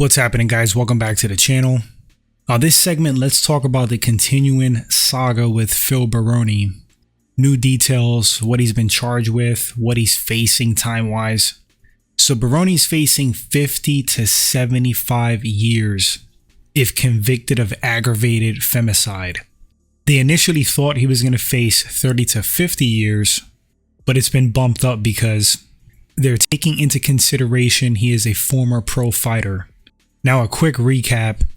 What's happening, guys? Welcome back to the channel. This segment, let's talk about the continuing saga with Phil Baroni. New details, what he's been charged with, what he's facing time-wise. So Baroni's facing 50 to 75 years if convicted of aggravated femicide. They initially thought he was going to face 30 to 50 years, but it's been bumped up because they're taking into consideration he is a former pro fighter. Now, a quick recap.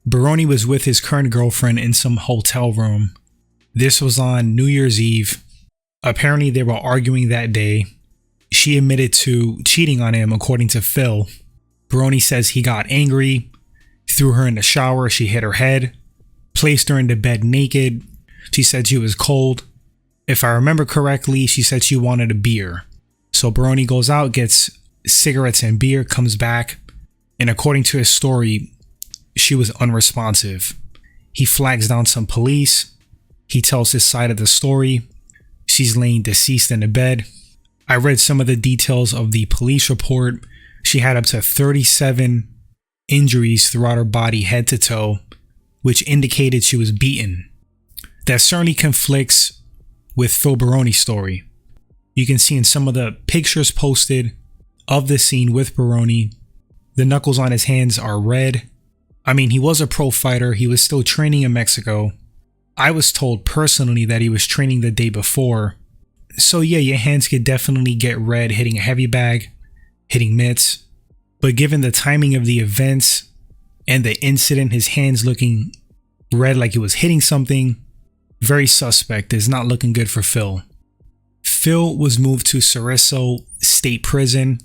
Baroni was with his current girlfriend in some hotel room. This was on New Year's Eve. Apparently, they were arguing that day. She admitted to cheating on him, according to Phil. Baroni says he got angry, threw her in the shower, she hit her head, placed her in the bed naked. She said she was cold. If I remember correctly, she said she wanted a beer. So Baroni goes out, gets cigarettes and beer, comes back, and according to his story, she was unresponsive. He flags down some police. He tells his side of the story. She's laying deceased in the bed. I read some of the details of the police report. She had up to 37 injuries throughout her body, head to toe, which indicated she was beaten. That certainly conflicts with Phil Baroni's story. You can see in some of the pictures posted of the scene with Baroni, the knuckles on his hands are red. I mean, he was a pro fighter. He was still training in Mexico. I was told personally that he was training the day before. So yeah, your hands could definitely get red hitting a heavy bag, hitting mitts. But given the timing of the events and the incident, his hands looking red like he was hitting something, very suspect. Is not looking good for Phil. Phil was moved to Cerezo State Prison.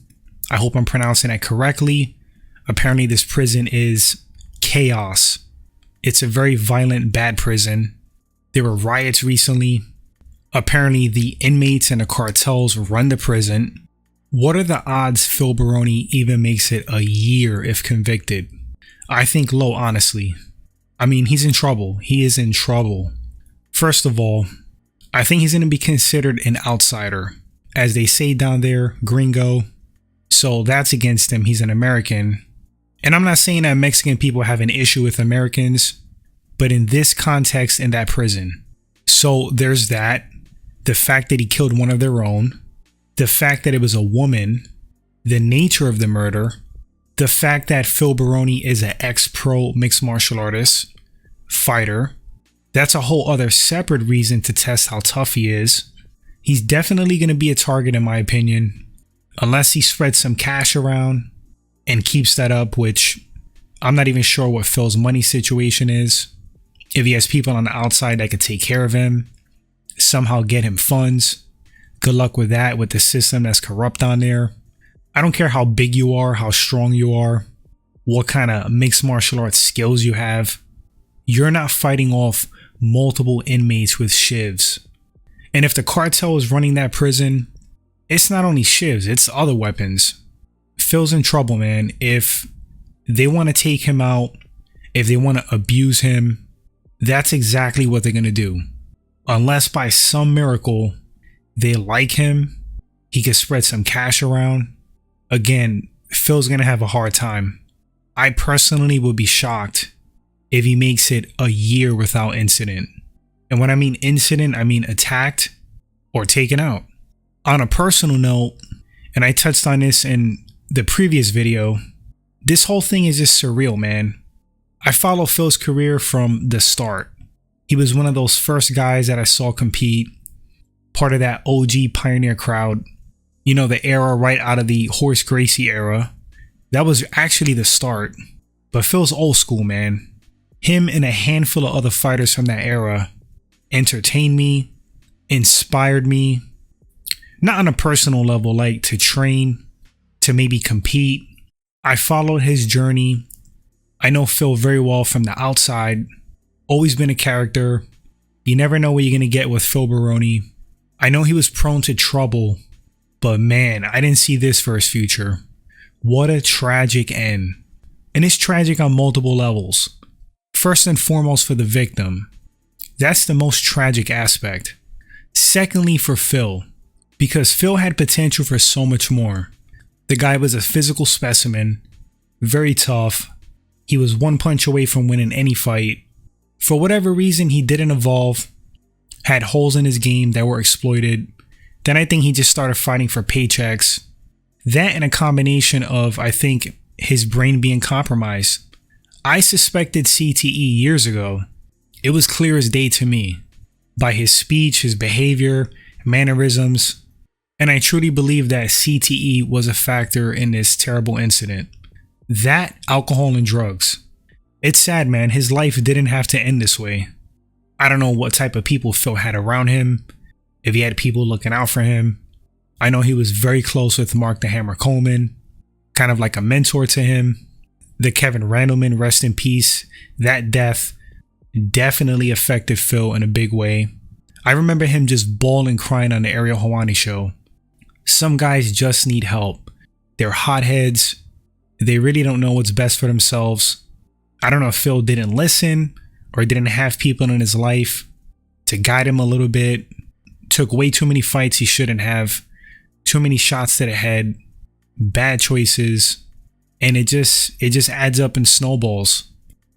I hope I'm pronouncing that correctly. Apparently this prison is chaos. It's a very violent, bad prison. There were riots recently. Apparently the inmates and the cartels run the prison. What are the odds Phil Baroni even makes it a year if convicted? I think low, honestly. I mean, he's in trouble. He is in trouble. First of all, I think he's going to be considered an outsider. As they say down there, gringo. So that's against him. He's an American. And I'm not saying that Mexican people have an issue with Americans, but in this context, in that prison. So there's that. The fact that he killed one of their own. The fact that it was a woman. The nature of the murder. The fact that Phil Baroni is an ex-pro mixed martial artist, fighter. That's a whole other separate reason to test how tough he is. He's definitely going to be a target in my opinion. Unless he spreads some cash around and keeps that up, which I'm not even sure what Phil's money situation is. If he has people on the outside that could take care of him, somehow get him funds, good luck with that, with the system that's corrupt on there. I don't care how big you are, how strong you are, what kind of mixed martial arts skills you have. You're not fighting off multiple inmates with shivs. And if the cartel is running that prison, it's not only shivs, it's other weapons. Phil's in trouble, man. If they want to take him out, if they want to abuse him, that's exactly what they're going to do. Unless by some miracle, they like him, he can spread some cash around. Again, Phil's going to have a hard time. I personally would be shocked if he makes it a year without incident. And when I mean incident, I mean attacked or taken out. On a personal note, and I touched on this in the previous video, this whole thing is just surreal, man. I follow Phil's career from the start. He was one of those first guys that I saw compete, part of that OG pioneer crowd. You know, the era right out of the Horace Gracie era. That was actually the start. But Phil's old school, man. Him and a handful of other fighters from that era entertained me, inspired me. Not on a personal level, like to train, to maybe compete. I followed his journey. I know Phil very well from the outside. Always been a character. You never know what you're going to get with Phil Baroni. I know he was prone to trouble, but man, I didn't see this for his future. What a tragic end. And it's tragic on multiple levels. First and foremost for the victim. That's the most tragic aspect. Secondly, for Phil. Because Phil had potential for so much more. The guy was a physical specimen. very tough. He was one punch away from winning any fight. For whatever reason, he didn't evolve, had holes in his game that were exploited. Then I think he just started fighting for paychecks. That and a combination of, I think, his brain being compromised. I suspected CTE years ago. It was clear as day to me by his speech, his behavior, mannerisms, and I truly believe that CTE was a factor in this terrible incident. That, alcohol and drugs. It's sad, man. His life didn't have to end this way. I don't know what type of people Phil had around him, if he had people looking out for him. I know he was very close with Mark the Hammer Coleman, kind of like a mentor to him. The Kevin Randleman, rest in peace. That death definitely affected Phil in a big way. I remember him just bawling, crying on the Ariel Helwani show. Some guys just need help. They're hotheads. They really don't know what's best for themselves. I don't know if Phil didn't listen or didn't have people in his life to guide him a little bit. Took way too many fights he shouldn't have. Too many shots to the head. Bad choices. And it just adds up and snowballs.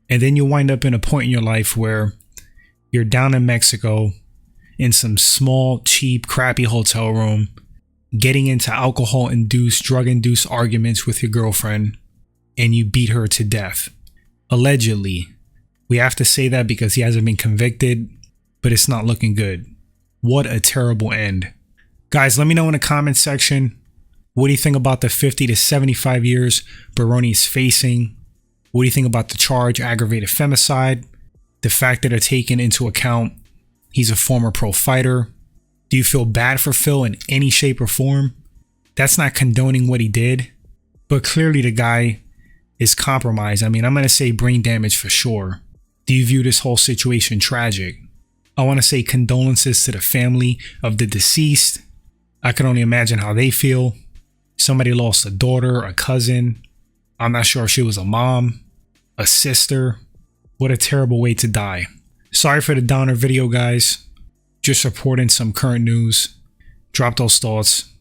And then you wind up in a point in your life where you're down in Mexico in some small, cheap, crappy hotel room, getting into alcohol-induced, drug-induced arguments with your girlfriend, and you beat her to death. Allegedly. We have to say that because he hasn't been convicted, but it's not looking good. What a terrible end. Guys, let me know in the comments section, what do you think about the 50 to 75 years Baroni is facing? What do you think about the charge, aggravated femicide? The fact that they're taking into account he's a former pro fighter. Do you feel bad for Phil in any shape or form? That's not condoning what he did, but clearly the guy is compromised. I mean, I'm going to say brain damage for sure. Do you view this whole situation tragic? I want to say condolences to the family of the deceased. I can only imagine how they feel. Somebody lost a daughter, a cousin. I'm not sure if she was a mom, a sister. What a terrible way to die. Sorry for the downer video, guys. Just reporting some current news. Drop those thoughts.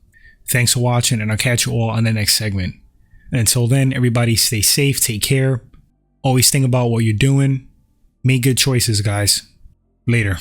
Thanks for watching, and I'll catch you all on the next segment. Until then, everybody stay safe, take care. Always think about what you're doing. Make good choices, guys. Later.